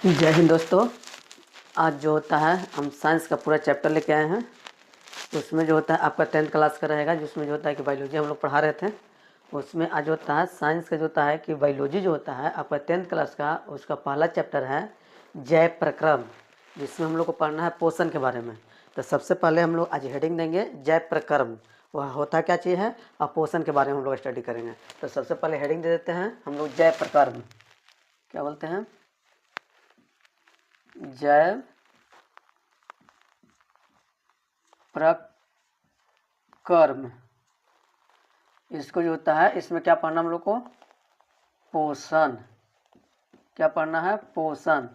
जय हिंद दोस्तों। आज जो होता है हम साइंस का पूरा चैप्टर लेके आए हैं। उसमें जो होता है आपका 10th क्लास का रहेगा, जिसमें जो होता है कि बायोलॉजी हम लोग पढ़ा रहे थे। उसमें आज होता है साइंस का जो होता है कि बायोलॉजी जो होता है आपका 10th क्लास का, उसका पहला चैप्टर है जैव प्रक्रम, जिसमें हम लोग को पढ़ना है पोषण के बारे में। तो सबसे पहले हम लोग आज हेडिंग देंगे जैव प्रक्रम, वह होता क्या चीज़ है, और पोषण के बारे में हम लोग स्टडी करेंगे। तो सबसे पहले हेडिंग दे देते हैं हम लोग जैव प्रक्रम। क्या बोलते हैं? जैव प्रक्रम। इसको जो होता है इसमें क्या पढ़ना हम लोग को? पोषण। क्या पढ़ना है? पोषण।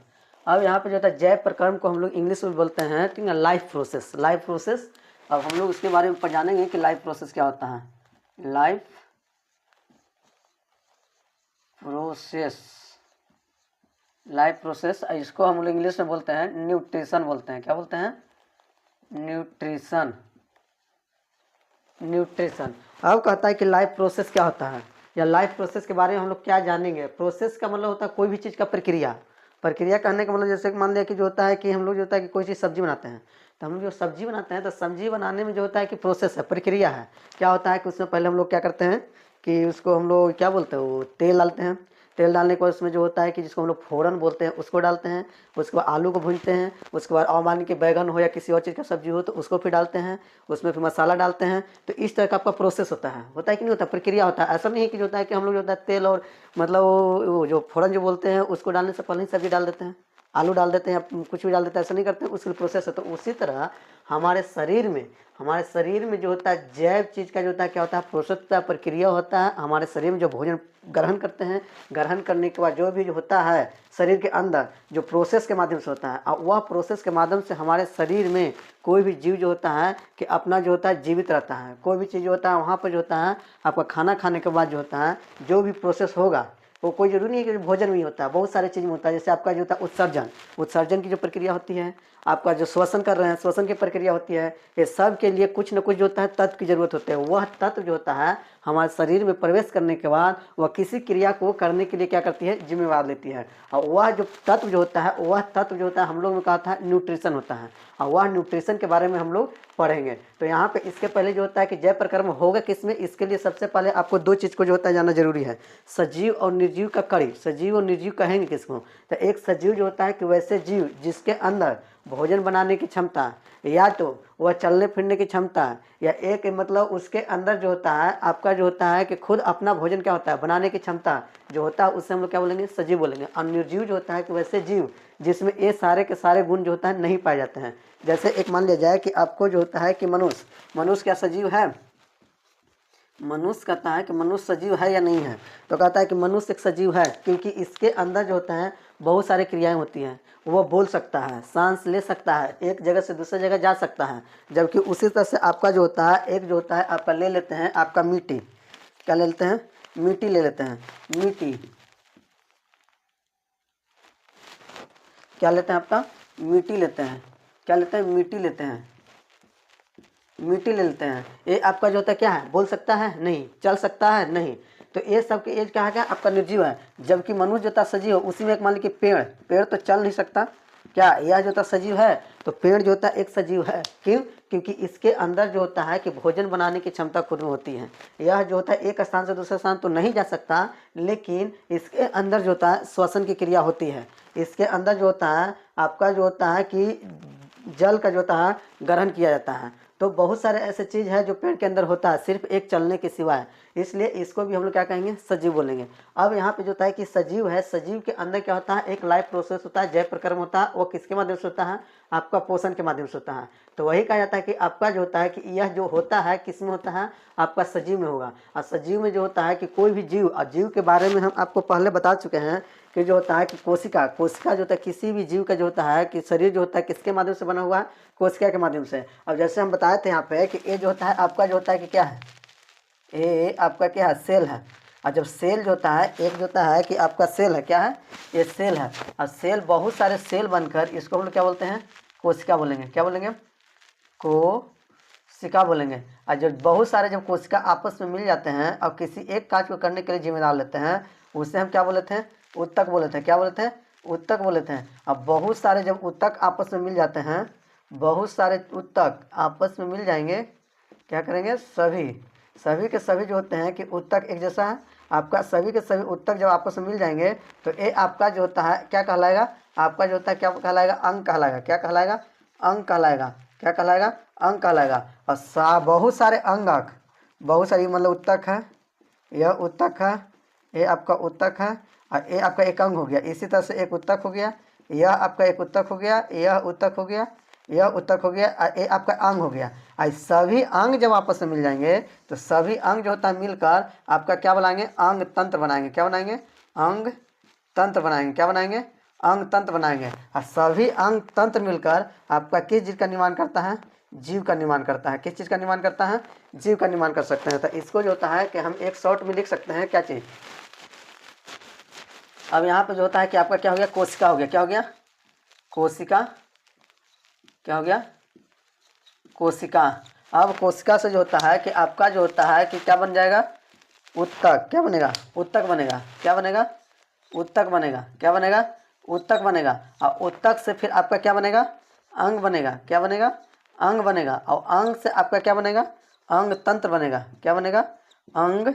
अब यहाँ पे जो होता है जैव प्रक्रम को हम लोग इंग्लिश में बोलते हैं, ठीक है, लाइफ प्रोसेस। Life process. अब हम लोग उसके बारे में जानेंगे कि लाइफ प्रोसेस क्या होता है। लाइफ प्रोसेस, लाइफ प्रोसेस, इसको हम लोग इंग्लिश में बोलते हैं न्यूट्रिशन बोलते हैं। क्या बोलते हैं? न्यूट्रिशन। न्यूट्रिशन। अब कहता है कि लाइफ प्रोसेस क्या होता है, या लाइफ प्रोसेस के बारे में हम लोग क्या जानेंगे। प्रोसेस का मतलब होता है कोई भी चीज़ का प्रक्रिया। प्रक्रिया कहने का मतलब जैसे मान लिया कि जो होता है कि हम लोग जो होता है कि कोई चीज़ सब्जी बनाते हैं, तो हम लोग जो सब्जी बनाते हैं तो सब्जी बनाने में जो होता है कि प्रोसेस है, प्रक्रिया है। क्या होता है कि उसमें पहले हम लोग क्या करते हैं कि उसको हम लोग क्या बोलते हैं, वो तेल डालते हैं। तेल डालने के बाद उसमें जो होता है कि जिसको हम लोग फोड़न बोलते हैं उसको डालते हैं। उसके बाद आलू को भूनते हैं। उसके बाद और मान के बैगन हो या किसी और चीज़ का सब्जी हो तो उसको फिर डालते हैं। उसमें फिर मसाला डालते हैं। तो इस तरह का आपका प्रोसेस होता है कि नहीं होता, प्रक्रिया होता है। ऐसा नहीं है कि जो होता है कि हम लोग जो होता है तेल और मतलब वो जो फोड़न जो बोलते हैं उसको डालने से पहले ही सब्जी डाल देते हैं, आलू डाल देते हैं या कुछ भी डाल देते हैं, ऐसा नहीं करते हैं। उसके प्रोसेस है। तो उसी तरह हमारे शरीर में जो होता है जैव चीज़ का जो होता है क्या होता है, प्रोसेस होता है, प्रक्रिया होता है। हमारे शरीर में जो भोजन ग्रहण करते हैं, ग्रहण करने के बाद जो भी जो होता है शरीर के अंदर जो प्रोसेस के माध्यम से होता है, और वह प्रोसेस के माध्यम से हमारे शरीर में कोई भी जीव जो होता है कि अपना जो होता है जीवित रहता है। कोई भी चीज़ जो होता है वहाँ पर जो होता है आपका खाना खाने के बाद जो होता है जो भी प्रोसेस होगा, वो कोई जरूरी नहीं है कि भोजन में ही होता है, बहुत सारे चीज़ में होता है। जैसे आपका जो होता है उत्सर्जन, उत्सर्जन की जो प्रक्रिया होती है, आपका जो श्वसन कर रहे हैं श्वसन की प्रक्रिया होती है। ये सब के लिए कुछ न कुछ जो होता है तत्व की जरूरत होती है। वह तत्व जो होता है हमारे शरीर में प्रवेश करने के बाद वह किसी क्रिया को करने के लिए क्या करती है, जिम्मेवार लेती है। और वह जो तत्व जो होता है वह तत्व जो होता है हम लोग ने कहा था न्यूट्रिशन होता है, और वह न्यूट्रिशन के बारे में हम लोग पढ़ेंगे। तो यहाँ पे इसके पहले जो होता है कि जैव प्रक्रम होगा किसमें, इसके लिए सबसे पहले आपको दो चीज़ को जो होता है जानना जरूरी है, सजीव और निर्जीव का कड़ी। सजीव और निर्जीव कहेंगे किसको, तो एक सजीव जो होता है कि वैसे जीव जिसके अंदर भोजन बनाने की क्षमता, या तो वह चलने फिरने की क्षमता, या एक मतलब उसके अंदर जो होता है आपका जो होता है कि खुद अपना भोजन क्या होता है बनाने की क्षमता जो होता है, उससे हम लोग क्या बोलेंगे, सजीव बोलेंगे। और निर्जीव जो होता है कि वैसे जीव जिसमें ये सारे के सारे गुण जो होता है नहीं पाए जाते हैं। जैसे एक मान लिया जाए कि आपको जो होता है कि मनुष्य क्या सजीव है? मनुष्य कहता है कि मनुष्य सजीव है या नहीं है, तो कहता है कि मनुष्य एक सजीव है, क्योंकि इसके अंदर जो होता है बहुत सारी क्रियाएं होती हैं। वो बोल सकता है, सांस ले सकता है, एक जगह से दूसरी जगह जा सकता है। जबकि उसी तरह से आपका जो होता है एक जो होता है आपका ले लेते हैं आपका मिट्टी। क्या ले लेते हैं? मिट्टी ले लेते हैं। मिट्टी क्या लेते हैं आपका? मिट्टी लेते हैं। क्या लेते हैं? मिट्टी लेते हैं। मिट्टी ले लेते हैं। ये आपका जो होता है क्या है, बोल सकता है? नहीं। चल सकता है? नहीं। तो ये सब के एज क्या है, क्या आपका निर्जीव है। जबकि मनुष्य जो होता है सजीव, उसी में एक मान लीजिए पेड़, पेड़ तो चल नहीं सकता, क्या यह जो होता है सजीव है? तो पेड़ जो होता है एक सजीव है। क्यों? क्योंकि इसके अंदर जो होता है कि भोजन बनाने की क्षमता खुद में होती है। यह जो होता है एक स्थान से दूसरे स्थान तो नहीं जा सकता, लेकिन इसके अंदर जो होता है श्वसन की क्रिया होती है। इसके अंदर जो होता है आपका जो होता है कि जल का जो होता है ग्रहण किया जाता है। तो बहुत सारे ऐसे चीज़ है जो पेड़ के अंदर होता है सिर्फ एक चलने के सिवाय, इसलिए इसको भी हम लोग क्या कहेंगे, सजीव बोलेंगे। अब यहाँ पे जो होता है कि सजीव है, सजीव के अंदर क्या होता है, एक लाइफ प्रोसेस होता है, जैव प्रक्रम होता है। वो किसके माध्यम से होता है? आपका पोषण के माध्यम से होता है। तो वही कहा जाता है कि आपका जो होता है कि यह जो होता है किस में होता है, आपका सजीव में होगा। और सजीव में जो होता है कि कोई भी जीव, और जीव के बारे में हम आपको पहले बता चुके हैं कि जो होता है कि कोशिका जो होता है किसी भी जीव का जो होता है कि शरीर जो होता है किसके माध्यम से बना हुआ है, कोशिका के माध्यम से। अब जैसे हम बताए थे यहाँ पे कि ये जो होता है आपका जो होता है कि क्या है, ये आपका क्या है, सेल है। और जब सेल जो होता है, एक जो होता है कि आपका सेल है, क्या है, ये सेल है। और सेल बहुत सारे सेल बनकर इसको हम लोग क्या बोलते हैं, कोशिका बोलेंगे। क्या बोलेंगे? कोशिका बोलेंगे। और जब बहुत सारे जब कोशिका आपस में मिल जाते हैं और किसी एक कार्य को करने के लिए जिम्मेदार लेते हैं, उसे हम क्या बोले थे, उत्तक बोले थे। क्या बोले थे? उत्तक बोल लेते हैं। अब बहुत सारे जब उत्तक आपस में मिल जाते हैं, बहुत सारे उत्तक आपस में मिल जाएंगे, क्या करेंगे, सभी के सभी जो होते हैं कि उत्तक एक जैसा है, आपका सभी के सभी उत्तक जब आपस में मिल जाएंगे तो ये आपका जो होता है क्या कहलाएगा, आपका जो होता है क्या कहलाएगा, अंक कहलाएगा। क्या कहलाएगा, अंक कहलाएगा। क्या कहलाएगा, अंक कहलाएगा। और बहुत सारे अंगक, बहुत सारी मतलब उत्तक है, यह उत्तक है, ये आपका उत्तक है, और ये आपका एक अंग हो गया। इसी तरह से एक उत्तक हो गया, यह आपका एक उत्तक हो गया, यह उत्तक हो गया, यह उत्तक हो गया, और ये आपका अंग हो गया। और सभी अंग जब आपस में मिल जाएंगे तो सभी अंग जो होता है मिलकर आपका क्या बनाएंगे, अंग तंत्र बनाएंगे। क्या बनाएंगे, अंग तंत्र बनाएंगे। क्या बनाएंगे, अंग तंत्र बनाएंगे। और सभी अंग तंत्र मिलकर आपका किस चीज़ का निर्माण करता है, जीव का निर्माण करता है। किस चीज़ का निर्माण करता है, जीव का निर्माण कर सकते हैं। तो इसको जो होता है कि हम एक शॉर्ट में लिख सकते हैं क्या चीज़। अब यहाँ पे जो होता है कि आपका क्या हो गया, कोशिका हो गया। क्या हो गया, कोशिका। क्या हो गया, कोशिका। अब कोशिका से जो होता है कि आपका जो होता है कि क्या बन जाएगा, उत्तक। क्या बनेगा, उत्तक बनेगा। क्या बनेगा, उत्तक बनेगा। क्या बनेगा, उत्तक बनेगा। और उत्तक से फिर आपका क्या बनेगा, अंग बनेगा। क्या बनेगा, अंग बनेगा। और अंग से आपका क्या बनेगा, अंग तंत्र बनेगा। क्या बनेगा, अंग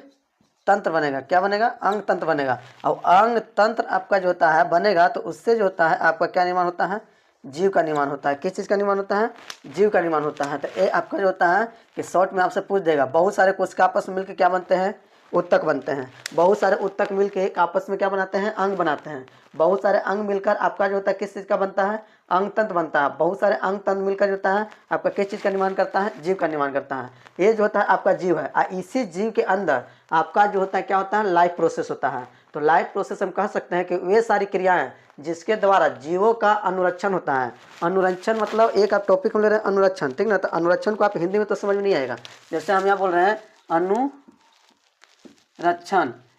तंत्र बनेगा। क्या बनेगा, अंग तंत्र बनेगा। और अंग तंत्र आपका जो होता है बनेगा तो उससे जो होता है आपका क्या निर्माण होता है, जीव का निर्माण होता है। किस चीज़ का निर्माण होता है, जीव का निर्माण होता है। तो ये आपका जो होता है कि शॉर्ट में आपसे पूछ देगा, बहुत सारे कोशिका आपस में मिलकर क्या बनते हैं, उत्तक बनते हैं। बहुत सारे उत्तक मिलकर एक आपस में क्या बनाते हैं, अंग बनाते हैं। बहुत सारे अंग मिलकर आपका जो होता है किस चीज़ का बनता है, अंग तंत्र बनता है। बहुत सारे अंग तंत्र मिलकर जो होता है आपका किस चीज़ का निर्माण करता है, जीव का निर्माण करता है। ये जो होता है आपका जीव है। और इसी जीव के अंदर आपका जो होता है क्या होता है, लाइफ प्रोसेस होता है। तो लाइफ प्रोसेस हम कह सकते हैं कि वे सारी क्रियाएं जिसके द्वारा जीवों का अनुरक्षण होता है। अनुरक्षण मतलब एक आप टॉपिक हम ले रहे हैं अनुरक्षण, ठीक ना। तो अनुरक्षण को आप हिंदी में तो समझ में नहीं आएगा। जैसे हम यहाँ बोल रहे हैं अनुरक्षण,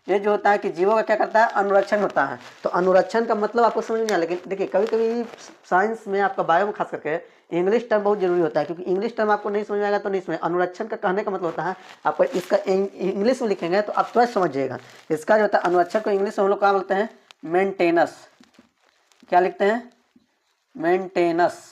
ये जो होता है कि जीवों का क्या करता है, अनुरक्षण होता है। तो अनुरक्षण का मतलब आपको समझ में नहीं आया। लेकिन देखिए कभी कभी साइंस में आपका बायो में खास करके इंग्लिश टर्म बहुत जरूरी होता है, क्योंकि इंग्लिश टर्म आपको नहीं समझ में आएगा तो नहीं समझ। अनुरक्षण का कहने का मतलब होता है, आपको इसका इंग्लिश में लिखेंगे तो आप तुरंत समझिएगा। इसका जो होता है अनुरक्षण को इंग्लिश में हम लोग क्या बोलते हैं, मेंटेनेंस। क्या लिखते हैं, मेंटेनेंस।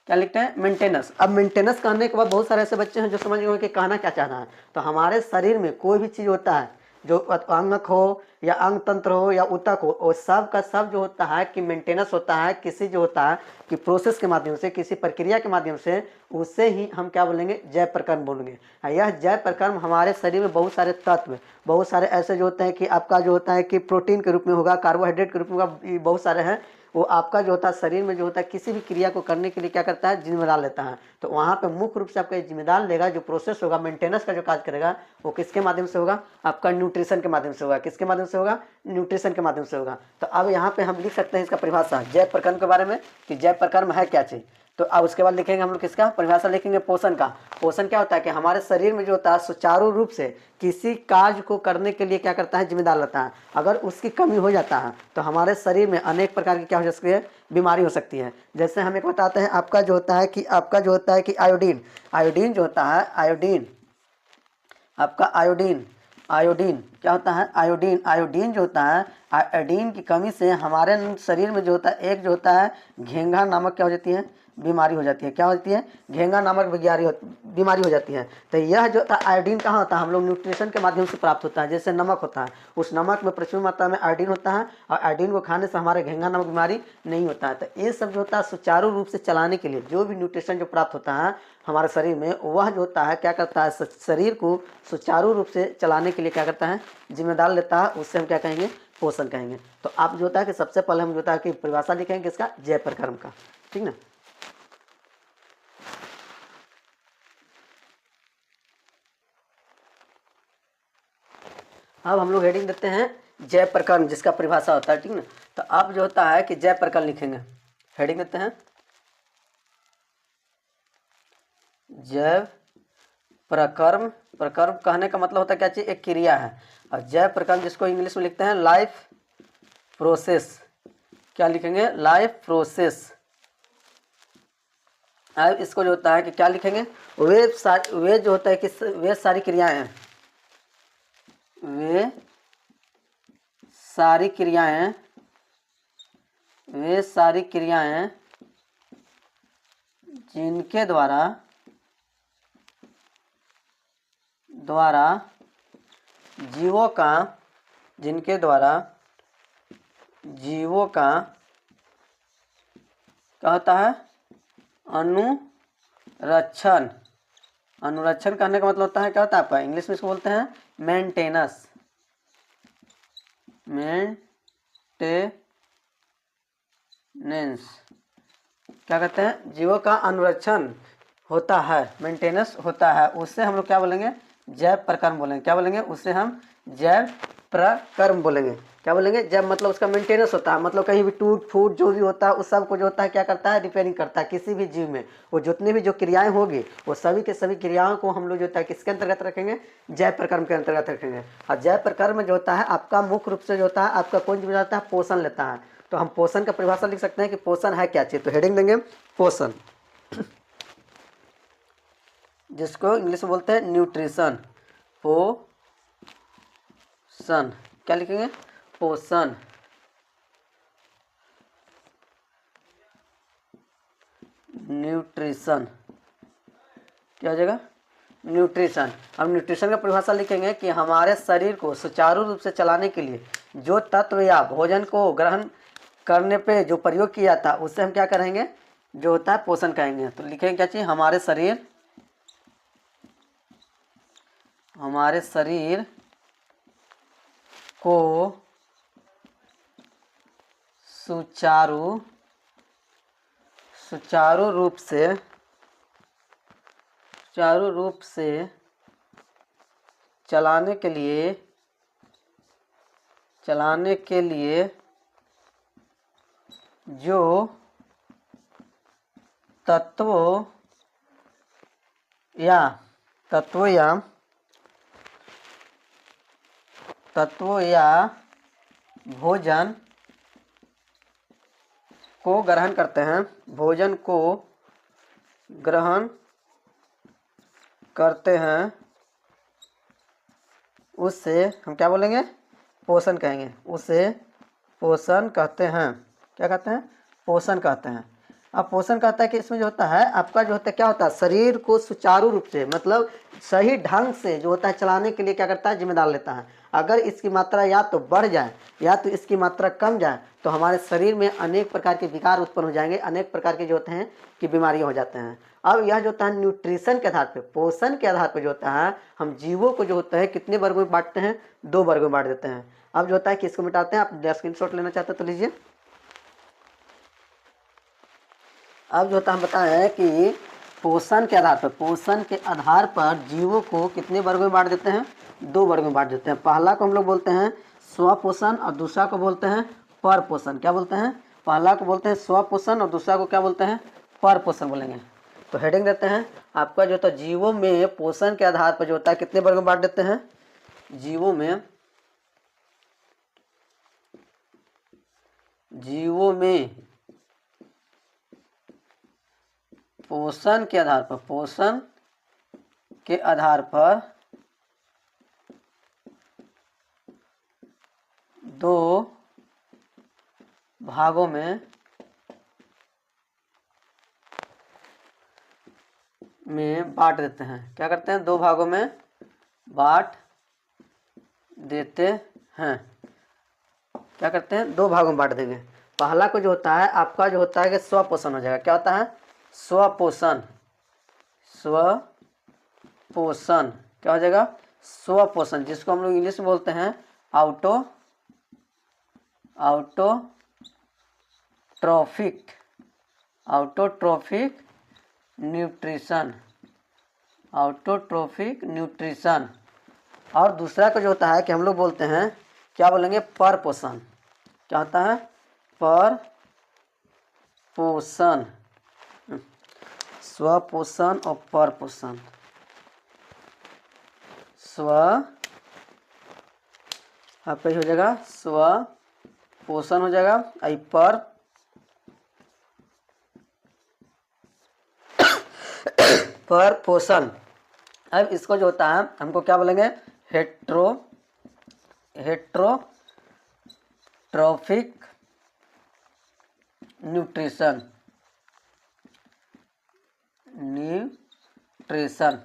क्या लिखते हैं, मेंटेनेंस। अब मेंटेनेंस कहने के बाद बहुत सारे ऐसे बच्चे हैं जो समझ गए कि कहना क्या चाहना है। तो हमारे शरीर में कोई भी चीज़ होता है, जो अंगक हो या अंग तंत्र हो या ऊतक हो, वो सब का सब जो होता है कि मेंटेनेंस होता है किसी जो होता है कि प्रोसेस के माध्यम से, किसी प्रक्रिया के माध्यम से, उससे ही हम क्या बोलेंगे, जैव प्रक्रम बोलेंगे। यह जैव प्रक्रम हमारे शरीर में बहुत सारे तत्व, बहुत सारे ऐसे जो होते हैं कि आपका जो होता है कि प्रोटीन के रूप में होगा, कार्बोहाइड्रेट के रूप में होगा, बहुत सारे हैं। वो आपका जो होता है शरीर में जो होता है किसी भी क्रिया को करने के लिए क्या करता है, जिम्मेदार लेता है। तो वहाँ पे मुख्य रूप से आपका जिम्मेदार लेगा, जो प्रोसेस होगा मेंटेनेंस का जो कार्य करेगा वो किसके माध्यम से होगा, आपका न्यूट्रिशन के माध्यम से होगा। किसके माध्यम से होगा, न्यूट्रिशन के माध्यम से होगा। तो अब यहाँ पे हम लिख सकते हैं इसका परिभाषा जैव प्रक्रम के बारे में कि जैव प्रक्रम है क्या चीज़। तो अब उसके बाद लिखेंगे हम लोग किसका परिभाषा लिखेंगे, पोषण का। पोषण क्या होता है कि हमारे शरीर में जो होता है सुचारू रूप से किसी कार्य को करने के लिए क्या करता है, जिम्मेदार रहता है। अगर उसकी कमी हो जाता है तो हमारे शरीर में अनेक प्रकार की क्या हो सकती है, बीमारी हो सकती है। जैसे हम एक बताते हैं, आपका जो होता है कि आपका जो होता है कि आयोडीन, आयोडीन जो होता है, आयोडीन, आपका आयोडीन, आयोडीन क्या होता है, आयोडीन, आयोडीन जो होता है, आयोडीन की कमी से हमारे शरीर में जो होता है एक जो होता है घेंघा नामक क्या हो जाती है, बीमारी हो जाती है। क्या होती है, घेंघा नामक बीमारी हो जाती है। तो यह जो होता है आयोडीन कहाँ होता है, हम लोग न्यूट्रिशन के माध्यम से प्राप्त होता है। जैसे नमक होता है, उस नमक में प्रचुर मात्रा में आयोडीन होता है, और आयोडीन को खाने से हमारे घेंघा नामक बीमारी नहीं होता है। तो ये सब जो होता है सुचारू रूप से चलाने के लिए जो भी न्यूट्रिशन जो प्राप्त होता है हमारे शरीर में, वह जो होता है क्या करता है, शरीर को सुचारू रूप से चलाने के लिए क्या करता है, जिम्मेदार लेता है। उससे हम क्या कहेंगे, पोषण कहेंगे। तो आप जो होता है कि सबसे पहले हम जो होता है कि परिभाषा लिखेंगे किसका, जैव प्रक्रम का, ठीक ना। अब हम लोग हेडिंग देते हैं जैव प्रक्रम, जिसका परिभाषा होता है, ठीक ना। तो अब जो होता है कि जैव प्रक्रम लिखेंगे, हेडिंग देते हैं जैव प्रक्रम। प्रक्रम कहने का मतलब होता है क्या चीज़, एक क्रिया है। और जैव प्रक्रम जिसको इंग्लिश में लिखते हैं लाइफ प्रोसेस। क्या लिखेंगे, लाइफ प्रोसेस। अब इसको जो होता है कि क्या लिखेंगे, वे जो होता है कि वे सारी क्रियाएं हैं, वे सारी क्रियाएं वे सारी क्रियाएं जिनके द्वारा जीवों का जिनके द्वारा जीवों का क्या होता है अनुरक्षण। अनुरक्षण करने का मतलब होता है क्या होता है आपका, इंग्लिश में इसको बोलते हैं मेंटेनेंस। क्या कहते हैं, जीवों का अनुरक्षण होता है, मेंटेनेंस होता है, उससे हम लोग क्या बोलेंगे, जैव प्रकर्म बोलेंगे। क्या बोलेंगे, उससे हम जैव प्रकर्म बोलेंगे। क्या बोलेंगे, जैव मतलब उसका मेंटेनेंस होता है, मतलब कहीं भी टूट फूट जो भी होता है उस सब को जो होता है क्या करता है, रिपेयरिंग करता है। किसी भी जीव में वो जितने भी जो क्रियाएं होगी वो सभी के सभी क्रियाओं को हम लोग जो होता है किसके अंतर्गत रखेंगे, जैव प्रकर्म के अंतर्गत रखेंगे। और जैव प्रकर्म जो होता है आपका मुख्य रूप से जो होता है आपका कौन जीव जाता है, पोषण लेता है। तो हम पोषण का परिभाषा लिख सकते हैं कि पोषण है क्या चीज, तो हेडिंग देंगे पोषण, जिसको इंग्लिश में बोलते हैं न्यूट्रिशन। पोषण क्या लिखेंगे, पोषण। न्यूट्रिशन क्या हो जाएगा, न्यूट्रिशन। अब न्यूट्रिशन का परिभाषा लिखेंगे कि हमारे शरीर को सुचारू रूप से चलाने के लिए जो तत्व या भोजन को ग्रहण करने पे जो प्रयोग किया था उससे हम क्या करेंगे, जो होता है पोषण कहेंगे। तो लिखेंगे क्या चीज, हमारे शरीर को सुचारू रूप से चलाने के लिए जो तत्वों या भोजन को ग्रहण करते हैं, भोजन को ग्रहण करते हैं, उससे हम क्या बोलेंगे, पोषण कहेंगे। उसे पोषण कहते हैं। क्या कहते हैं, पोषण कहते हैं। अब पोषण कहता है कि इसमें जो होता है आपका जो होता है क्या होता है, शरीर को सुचारू रूप से मतलब सही ढंग से जो होता है चलाने के लिए क्या करता है, जिम्मेदार लेता है। अगर इसकी मात्रा या तो बढ़ जाए या तो इसकी मात्रा कम जाए तो हमारे शरीर में अनेक प्रकार के विकार उत्पन्न हो जाएंगे, अनेक प्रकार के जो होते हैं कि बीमारियां हो जाते हैं। अब यह जो होता है न्यूट्रिशन के आधार पे, पोषण के आधार पे जो होता है हम जीवों को जो होता है कितने वर्गों में बांटते हैं, 2 वर्गों में बांट देते हैं। अब जो होता है किसको मिटाते हैं, आप स्क्रीनशॉट लेना चाहते हैं तो लीजिए। अब जो होता है हम बताए हैं कि पोषण के आधार पर जीवों को कितने वर्गों में बांट देते हैं, 2 वर्गों में बांट देते हैं। पहला को हम लोग बोलते हैं स्वपोषण और दूसरा को बोलते हैं पर पोषण। क्या बोलते हैं, पहला को बोलते हैं स्वपोषण और दूसरा को क्या बोलते हैं, पर पोषण बोलेंगे। तो हेडिंग देते हैं आपका जो होता है जीवों में पोषण के आधार पर जो होता है कितने वर्गों में बांट देते हैं, जीवों में पोषण के आधार पर 2 भागों में बांट देते हैं। क्या करते हैं, 2 भागों में बांट देते हैं। क्या करते हैं, 2 भागों में बांट देंगे। पहला को जो होता है आपका जो होता है कि स्वपोषण हो जाएगा। क्या होता है, स्वपोषण क्या हो जाएगा, स्वपोषण, जिसको हम लोग इंग्लिश में बोलते हैं ऑटोट्रोफिक न्यूट्रिशन। और दूसरा को जो होता है कि हम लोग बोलते हैं क्या बोलेंगे, पर पोषण। क्या होता है, पर पोषण, स्वपोषण और पर पोषण। आपका हो जाएगा स्वपोषण हो जाएगा, पर पोषण। अब इसको जो होता है हमको क्या बोलेंगे, हेट्रोट्रोफिक न्यूट्रिशन, न्यूट्रिशन।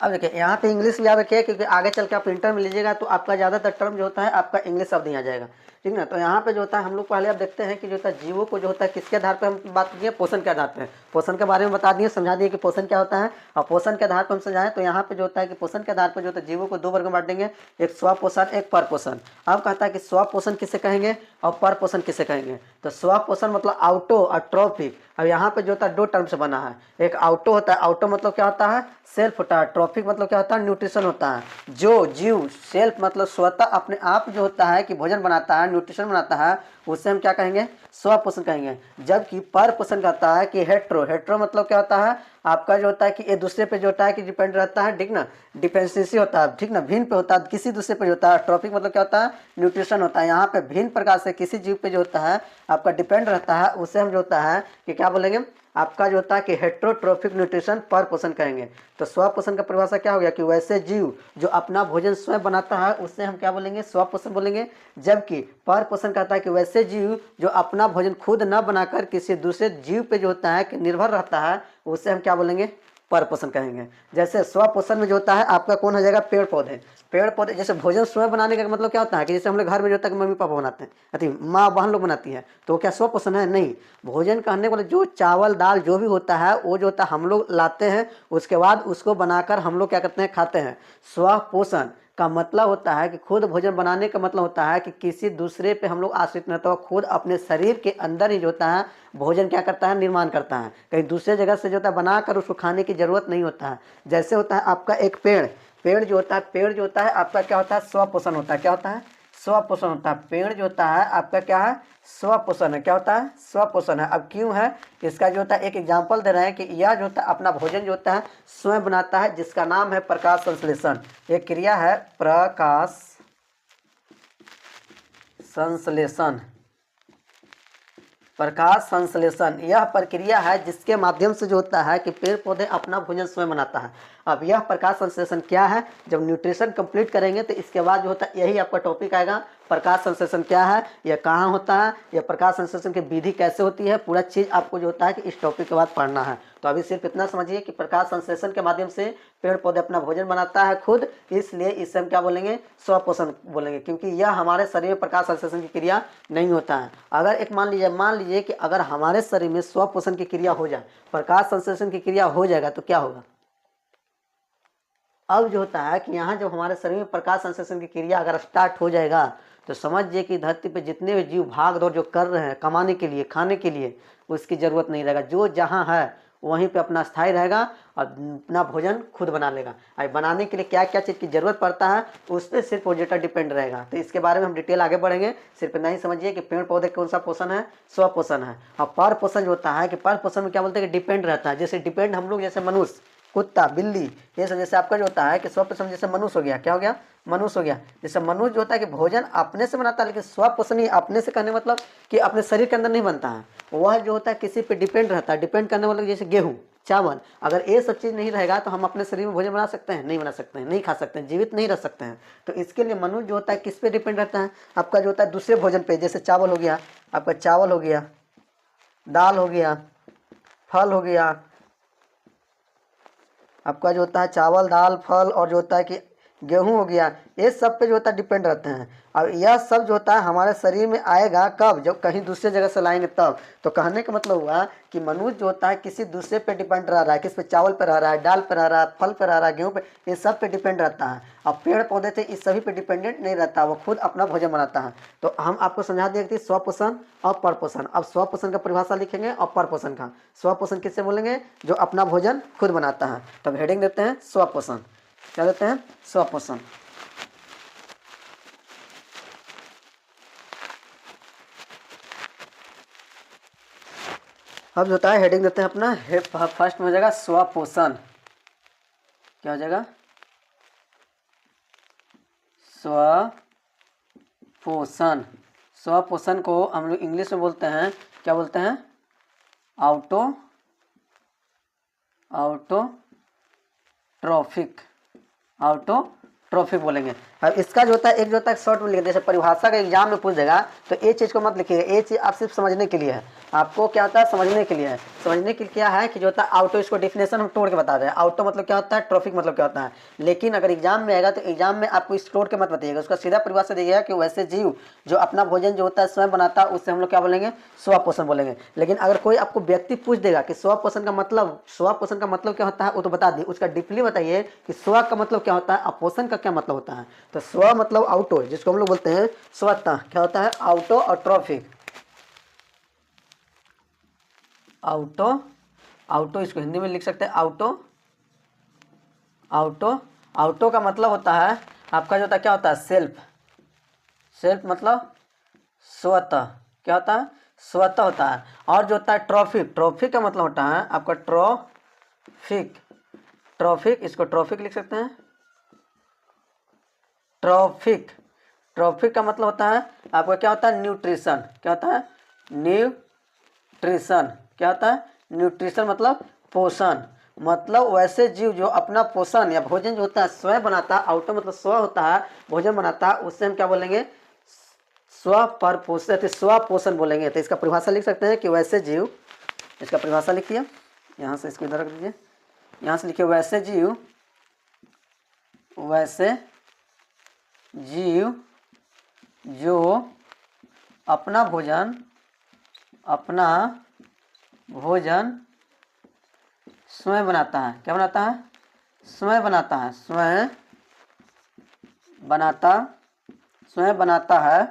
अब देखिए यहाँ पे इंग्लिश भी याद रखिए, क्योंकि आगे चल के आप इंटर में लीजिएगा तो आपका ज़्यादातर टर्म जो होता है आपका इंग्लिश शब्द ही आ जाएगा, ठीक ना। तो यहाँ पे जो होता है हम लोग पहले अब देखते हैं कि जो होता है जीवों को जो होता है किसके आधार पर हम बात किए, पोषण के आधार पर। पोषण के बारे में बता दिए, समझा दिए कि पोषण क्या होता है, और पोषण के आधार पर हम समझाएं तो यहाँ पे जो होता है कि पोषण के आधार पर जो होता है जीवों को दो वर्ग में बांट देंगे, एक स्वपोषण, एक पर पोषण। अब कहता है कि स्वपोषण किसे कहेंगे और पर पोषण किसे कहेंगे। तो स्वपोषण मतलब आउटो और ट्रॉफिक। अब यहाँ पे जो होता है दो टर्म से बना है, एक आउटो होता है, आउटो मतलब क्या होता है, सेल्फ होता है, ट्रॉफिक मतलब क्या होता है, न्यूट्रिशन होता है। जो जीव सेल्फ मतलब स्वतः अपने आप जो होता है कि भोजन बनाता है, न्यूट्रिशन बनाता है, उससे हम क्या कहेंगे, स्वपोषण कहेंगे। जबकि पर पोषण कहता है कि हेट्रो, हेट्रो मतलब क्या होता है आपका जो होता है कि एक दूसरे पे जो होता है कि डिपेंड रहता है, ठीक ना, डिपेंडेंसी होता है, ठीक ना, भिन्न पे होता है, किसी दूसरे पे जो होता है। ट्रॉफिक मतलब क्या होता है, न्यूट्रिशन होता है। यहाँ पे भिन्न प्रकार से किसी जीव पे जो होता है आपका डिपेंड रहता है, उससे हम जो होता है कि क्या बोलेंगे, आपका जो होता है कि हेट्रोट्रोफिक न्यूट्रिशन पर पोषण कहेंगे। तो स्वपोषण का परिभाषा क्या हो गया कि वैसे जीव जो अपना भोजन स्वयं बनाता है उससे हम क्या बोलेंगे, स्वपोषण बोलेंगे। जबकि पर पोषण कहता है कि वैसे जीव जो अपना भोजन खुद न बनाकर किसी दूसरे जीव पे जो होता है कि निर्भर रहता है, उससे हम क्या बोलेंगे, पर पोषण कहेंगे। जैसे स्वपोषण में जो होता है आपका कौन हो जाएगा, पेड़ पौधे। पेड़ पौधे जैसे भोजन स्वयं बनाने का मतलब क्या होता है कि जैसे हम लोग घर में जो होता है कि मम्मी पापा बनाते हैं, अति माँ बहन लोग बनाती है, तो क्या स्वपोषण है, नहीं। भोजन कहने वाले जो चावल दाल जो भी होता है वो जो होता है हम लोग लाते हैं, उसके बाद उसको बनाकर हम लोग क्या करते हैं, खाते हैं। स्वपोषण का मतलब होता है कि खुद भोजन बनाने का मतलब होता है कि किसी दूसरे पे हम लोग आश्रित नहीं होता, खुद अपने शरीर के अंदर ही जो होता है भोजन क्या करता है, निर्माण करता है। कहीं दूसरे जगह से जो होता है बनाकर उसको खाने की जरूरत नहीं होता है। जैसे होता है आपका एक पेड़, पेड़ जो होता है आपका क्या होता है, स्वपोषण होता है। क्या होता है, स्वपोषण होता है। पेड़ जो होता है आपका क्या है, स्वपोषण है। क्या होता है, स्वपोषण है। अब क्यों है, इसका जो होता है एक एग्जाम्पल दे रहे हैं कि यह जो होता है अपना भोजन जो होता है स्वयं बनाता है, जिसका नाम है प्रकाश संश्लेषण। एक क्रिया है प्रकाश संश्लेषण। प्रकाश संश्लेषण यह प्रक्रिया है जिसके माध्यम से जो होता है कि पेड़ पौधे अपना भोजन स्वयं बनाता है। अब यह प्रकाश संश्लेषण क्या है, जब न्यूट्रिशन कंप्लीट करेंगे तो इसके बाद जो होता है यही आपका टॉपिक आएगा, प्रकाश संश्लेषण क्या है, यह कहाँ होता है, यह प्रकाश संश्लेषण की विधि कैसे होती है, पूरा चीज़ आपको जो होता है कि इस टॉपिक के बाद पढ़ना है। तो अभी सिर्फ इतना समझिए कि प्रकाश संश्लेषण के माध्यम से पेड़ पौधे अपना भोजन बनाता है खुद, इसलिए इसे हम क्या बोलेंगे, स्वपोषण बोलेंगे, क्योंकि यह हमारे शरीर में प्रकाश संश्लेषण की क्रिया नहीं होता है। अगर एक मान लीजिए कि अगर हमारे शरीर में स्वपोषण की क्रिया हो जाए, प्रकाश संश्लेषण की क्रिया हो जाएगा तो क्या होगा। अब जो होता है कि यहाँ जब हमारे शरीर में प्रकाश संश्लेषण की क्रिया अगर स्टार्ट हो जाएगा तो समझिए कि धरती पे जितने भी जीव भाग दौड़ जो कर रहे हैं कमाने के लिए, खाने के लिए, उसकी ज़रूरत नहीं रहेगा। जो जहाँ है वहीं पे अपना स्थायी रहेगा और अपना भोजन खुद बना लेगा। और बनाने के लिए क्या क्या चीज़ की ज़रूरत पड़ता है उस पर सिर्फ वो डेटा डिपेंड रहेगा। तो इसके बारे में हम डिटेल आगे बढ़ेंगे। सिर्फ इतना ही समझिए कि पेड़ पौधे कौन सा पोषण है, स्वपोषण है। और पर पोषण जो होता है कि पर पोषण में क्या बोलते हैं कि डिपेंड रहता है। जैसे डिपेंड हम लोग, जैसे मनुष्य, कुत्ता, बिल्ली, ये सब जैसे आपका जो होता है कि स्वपोषण, जैसे मनुष्य हो गया, क्या हो गया, मनुष्य हो गया। जैसे मनुष्य जो होता है कि भोजन अपने से बनाता है, लेकिन स्वपोषण ही अपने से करने मतलब कि अपने शरीर के अंदर नहीं बनता है, वह जो होता है किसी पे डिपेंड रहता है। डिपेंड करने मतलब जैसे गेहूँ, चावल, अगर ये सब चीज़ नहीं रहेगा तो हम अपने शरीर में भोजन बना सकते हैं, नहीं बना सकते हैं, नहीं खा सकते हैं, जीवित नहीं रह सकते हैं। तो इसके लिए मनुष्य जो होता है किस पे डिपेंड रहता है, आपका जो होता है दूसरे भोजन पे। जैसे चावल हो गया, आपका चावल हो गया, दाल हो गया, फल हो गया, आपका जो होता है चावल दाल फल, और जो होता है कि गेहूं हो गया, ये सब पे जो होता है डिपेंड रहते हैं। अब यह सब जो होता है हमारे शरीर में आएगा कब, जब कहीं दूसरे जगह से लाएंगे तब। तो कहने का मतलब हुआ कि मनुष्य जो होता है किसी दूसरे पे डिपेंड रह रहा है, किस पे, चावल पे रह रहा है, दाल पे रह रहा है, फल पे रह रहा है, गेहूँ पे, ये सब पे डिपेंड रहता है। अब पेड़ पौधे थे इस सभी पे डिपेंडेंट नहीं रहता, वो खुद अपना भोजन बनाता है। तो हम आपको समझा दिए कि स्वपोषण और परपोषण। अब स्वपोषण का परिभाषा लिखेंगे और परपोषण का। स्वपोषण किससे बोलेंगे, जो अपना भोजन खुद बनाता है। तब हेडिंग देते हैं स्वपोषण। क्या देते हैं, स्वपोषण। अब जो होता है हेडिंग देते हैं अपना, फर्स्ट में हो जाएगा स्वपोषण। क्या हो जाएगा, स्वपोषण। स्वपोषण को हम लोग इंग्लिश में बोलते हैं, क्या बोलते हैं, ऑटोट्रॉफिक। ऑटोट्रॉफिक ट्रॉफिक बोलेंगे। अब इसका जो होता है, एक जो होता है शॉर्ट में लिख जैसे परिभाषा का एग्जाम में पूछ देगा तो ये चीज़ को मत लिखिएगा, ये चीज़ आप सिर्फ समझने के लिए है, आपको क्या होता है समझने के लिए है। समझने के लिए क्या है कि जो होता है आउटो, इसको डिफिनेशन हम तोड़ के बता रहे हैं, आउटो मतलब क्या होता है, ट्रॉफिक मतलब क्या होता है। लेकिन अगर एग्जाम में आएगा तो एग्जाम में आपको इस तोड़ के मत बताइएगा, उसका सीधा परिभाषा दिएगा कि वैसे जीव जो अपना भोजन जो होता है स्वयं बनाता है, उससे हम लोग क्या बोलेंगे, स्वपोषण बोलेंगे। लेकिन अगर कोई आपको व्यक्ति पूछ देगा कि स्वपोषण का मतलब क्या होता है, वो तो बता दी, उसका डीपली बताइए कि स्व का मतलब क्या होता है, अपोषण का क्या मतलब होता है। तो स्व मतलब आउटो, जिसको हम लोग बोलते हैं स्वतः, क्या होता है आउटो, और ट्रॉफिक आउटो इसको हिंदी में लिख सकते हैं आउटो का मतलब होता है आपका जो होता है क्या होता है सेल्फ मतलब स्वतः, क्या होता है स्वतः होता है। और जो होता है ट्रॉफिक का मतलब होता है आपका ट्रॉफिक, इसको ट्रॉफिक लिख सकते हैं। ट्रॉफिक का मतलब होता है आपका क्या होता है न्यूट्रिशन, क्या होता है न्यूट्रिशन, क्या होता है न्यूट्रिशन मतलब पोषण। मतलब वैसे जीव जो अपना पोषण या भोजन जो होता है स्वयं बनाता है, आउटो मतलब स्व होता है, भोजन बनाता है, उससे हम क्या बोलेंगे, स्वपोषण बोलेंगे। तो इसका परिभाषा लिख सकते हैं कि वैसे जीव, इसका परिभाषा लिखिए, यहाँ से इसको इधर रख दीजिए, यहाँ से लिखिए वैसे जीव जो अपना भोजन स्वयं बनाता है, क्या बनाता है, स्वयं बनाता है,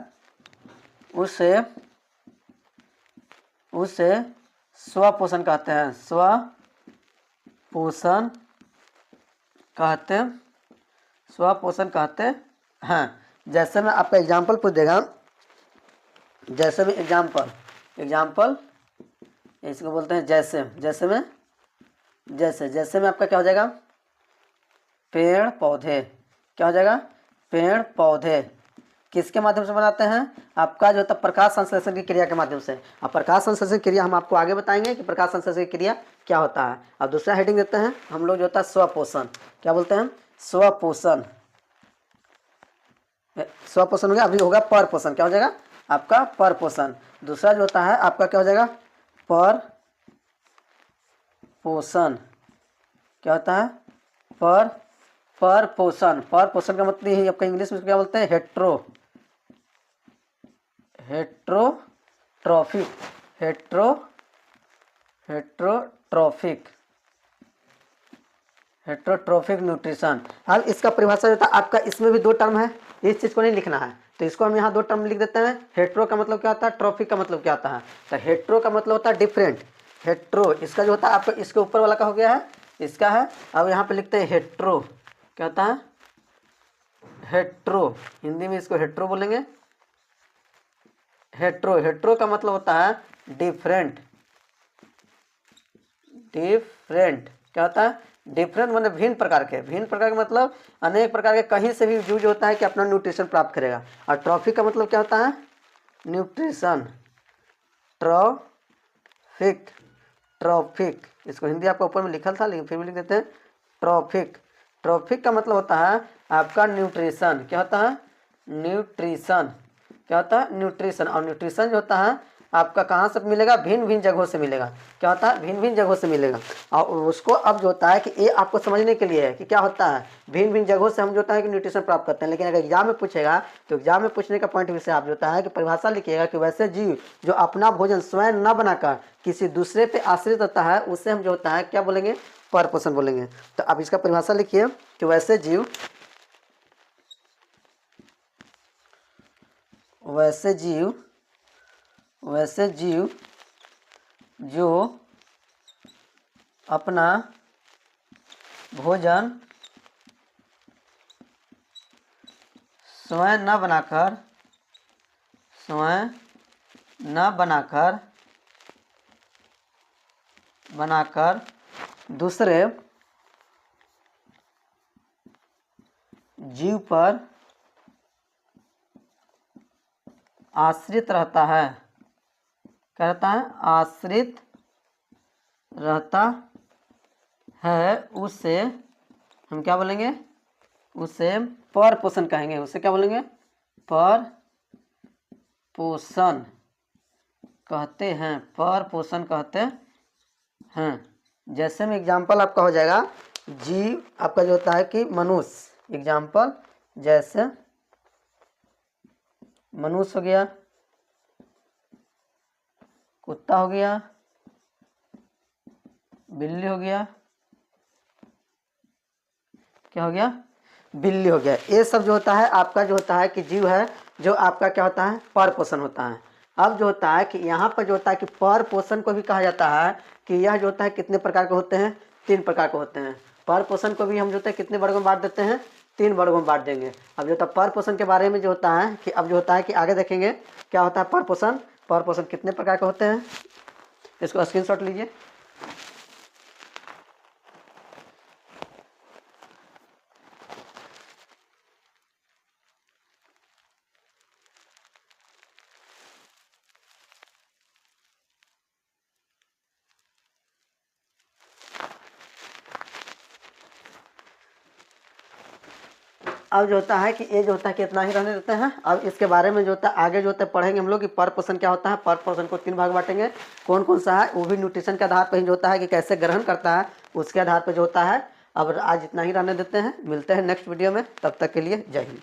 उसे स्वपोषण कहते हैं, स्वपोषण कहते हैं। जैसे मैं आपका एग्जाम्पल पूछ देगा, जैसे में एग्जाम्पल इसको बोलते हैं जैसे में आपका क्या हो जाएगा, पेड़ पौधे, क्या हो जाएगा, पेड़ पौधे किसके माध्यम से बनाते हैं, आपका जो होता है प्रकाश संश्लेषण की क्रिया के माध्यम से। अब प्रकाश संश्लेषण क्रिया हम आपको आगे बताएंगे कि प्रकाश संश्लेषण की क्रिया क्या होता है। अब दूसरा हेडिंग देते हैं हम लोग जो होता है स्वपोषण, क्या बोलते हैं स्वपोषण हो गया। अभी होगा पर पोषण, क्या हो जाएगा आपका पर पोषण। दूसरा जो होता है आपका क्या हो जाएगा पर पोषण, क्या होता है पर पोषण का मतलब यही आपका इंग्लिश में क्या बोलते हैं हेट्रोट्रॉफिक न्यूट्रिशन। अब इसका परिभाषा जो था आपका, इसमें भी दो टर्म है, इस चीज़ को नहीं लिखना है, तो इसको हम यहाँ दो टर्म लिख देते हैं। हेट्रो का मतलब क्या होता है, ट्रॉफिक का मतलब क्या होता है। तो हेट्रो का मतलब होता है डिफरेंट, हेट्रो इसका जो होता है आपका इसके ऊपर वाला का हो गया है, इसका है। अब यहाँ पे लिखते हैं हेट्रो, क्या होता है हेट्रो, हिंदी में इसको हेट्रो बोलेंगे। हेट्रो का मतलब होता है डिफरेंट, क्या होता है डिफरेंट मतलब भिन्न प्रकार के मतलब अनेक प्रकार के, कहीं से भी यूज होता है कि अपना न्यूट्रिशन प्राप्त करेगा। और ट्रॉफिक का मतलब क्या होता है न्यूट्रिशन, ट्रॉफिक इसको हिंदी आपको ऊपर में लिखा था लेकिन फिर भी लिख देते हैं ट्रॉफिक का मतलब होता है आपका न्यूट्रिशन, क्या होता है न्यूट्रिशन, और न्यूट्रिशन जो होता है आपका कहाँ से मिलेगा, भिन्न भिन्न जगहों से मिलेगा, क्या होता है भिन्न भिन्न जगहों से मिलेगा। और उसको अब जो होता है कि ये आपको समझने के लिए है कि क्या होता है भिन्न भिन्न जगहों से हम जो होता है कि न्यूट्रिशन प्राप्त करते हैं। लेकिन अगर एग्जाम में पूछेगा तो एग्जाम में पूछने का पॉइंट से आप जो होता है कि परिभाषा लिखिएगा कि वैसे जीव जो अपना भोजन स्वयं न बनाकर किसी दूसरे पे आश्रित होता है, उससे हम जो होता है क्या बोलेंगे पर पोषण बोलेंगे। तो अब इसका परिभाषा लिखिए कि वैसे जीव जो अपना भोजन स्वयं न बनाकर दूसरे जीव पर आश्रित रहता है, क्या रहता है आश्रित रहता है, उससे हम क्या बोलेंगे, उससे पर पोषण कहेंगे, उसे क्या बोलेंगे? पर पोषण कहते हैं, पर पोषण कहते हैं। जैसे में एग्जाम्पल आपका हो जाएगा जीव, आपका जो होता है कि मनुष्य, एग्जाम्पल जैसे मनुष्य हो गया, कुत्ता हो गया, बिल्ली हो गया, क्या हो गया? बिल्ली हो गया। ये सब जो होता है आपका जो होता है कि जीव है, जो आपका क्या होता है? पर पोषण होता है। अब जो होता है कि यहाँ पर जो होता है कि पर पोषण को भी कहा जाता है कि यह जो होता है कितने प्रकार के होते हैं? 3 प्रकार के होते हैं। पर पोषण को भी हम जो होता है कितने वर्गों में बांट देते हैं? 3 वर्गों में बांट देंगे। अब जो होता है पर पोषण के बारे में जो होता है कि अब जो होता है कि आगे देखेंगे क्या होता है पर पोषण। पर पोषण कितने प्रकार के होते हैं, इसको स्क्रीनशॉट लीजिए। अब जो होता है कि ये जो होता है कि इतना ही रहने देते हैं। अब इसके बारे में जो होता है आगे जो होता है पढ़ेंगे हम लोग कि पर पोषण क्या होता है। पर पोषण को 3 भाग बांटेंगे, कौन कौन सा है, वो भी न्यूट्रिशन के आधार पर ही जो होता है कि कैसे ग्रहण करता है उसके आधार पर जो होता है। अब आज इतना ही रहने देते हैं, मिलते हैं नेक्स्ट वीडियो में, तब तक के लिए जय हिंद।